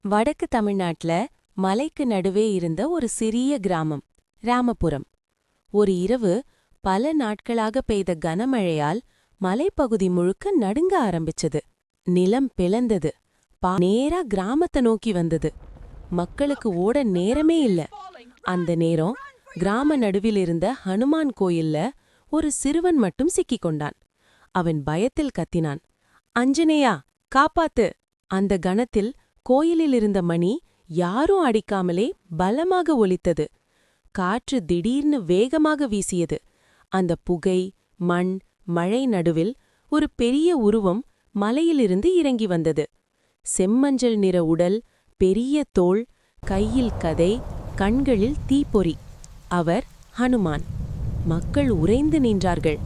வடக்கு தமிழ்நாட்டுல மலைக்கு நடுவே இருந்த ஒரு சிறிய கிராமம் ராமபுரம். ஒரு இரவு பல நாட்களாக பெய்த கனமழையால் மலைப்பகுதி முழுக்க நடுங்க ஆரம்பிச்சது. நிலம் பிளந்தது. நேரா கிராமத்தை நோக்கி வந்தது. மக்களுக்கு ஓட நேரமே இல்ல. அந்த நேரம் கிராம நடுவில் இருந்த ஹனுமான் கோயில்ல ஒரு சிறுவன் மட்டும் சிக்கிக் கொண்டான். அவன் பயத்தில் கத்தினான், அஞ்சனேயா, காப்பாத்து! அந்த கணத்தில் கோயிலில் இருந்த மணி யாரும் அடிக்காமலே பலமாக ஒலித்தது. காற்று திடீர்னு வேகமாக வீசியது. அந்த புகை, மண், மழை நடுவில் ஒரு பெரிய உருவம் மலையிலிருந்து இறங்கி வந்தது. செம்மஞ்சள் நிற உடல், பெரிய தோள், கையில் கதை, கண்களில் தீப்பொறி. அவர் ஹனுமான். மக்கள் உறைந்து நின்றார்கள்.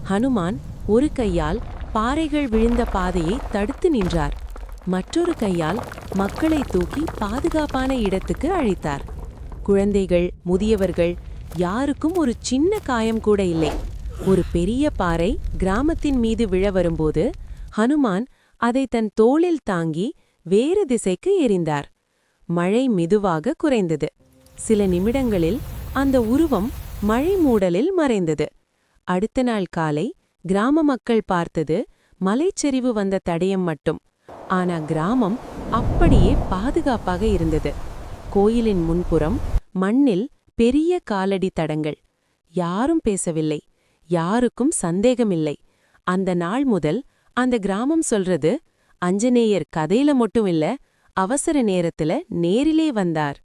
ஹனுமான் ஒரு கையால் பாறைகள் விழுந்த பாதையை தடுத்து நின்றார். மற்றொரு கையால் மக்களை தூக்கி பாதுகாப்பான இடத்துக்கு அழைத்தார். குழந்தைகள், முதியவர்கள், யாருக்கும் ஒரு சின்ன காயம் கூட இல்லை. ஒரு பெரிய பாறை கிராமத்தின் மீது விழ வரும்போது ஹனுமான் அதை தன் தோளில் தாங்கி வேறு திசைக்கு எறிந்தார். மழை மெதுவாக குறைந்தது. சில நிமிடங்களில் அந்த உருவம் மழை மூடலில் மறைந்தது. அடுத்த நாள் காலை கிராம மக்கள் பார்த்தது மலைச்சரிவு வந்த தடயம் மட்டும். ஆனா கிராமம் அப்படியே பாதுகாப்பாக இருந்தது. கோயிலின் முன்புறம் மண்ணில் பெரிய காலடி தடங்கள். யாரும் பேசவில்லை. யாருக்கும் சந்தேகமில்லை. அந்த நாள் முதல் அந்த கிராமம் சொல்றது, அஞ்சனேயர் கதையில மட்டும் இல்ல, அவசர நேரத்துல நேரிலே வந்தார்.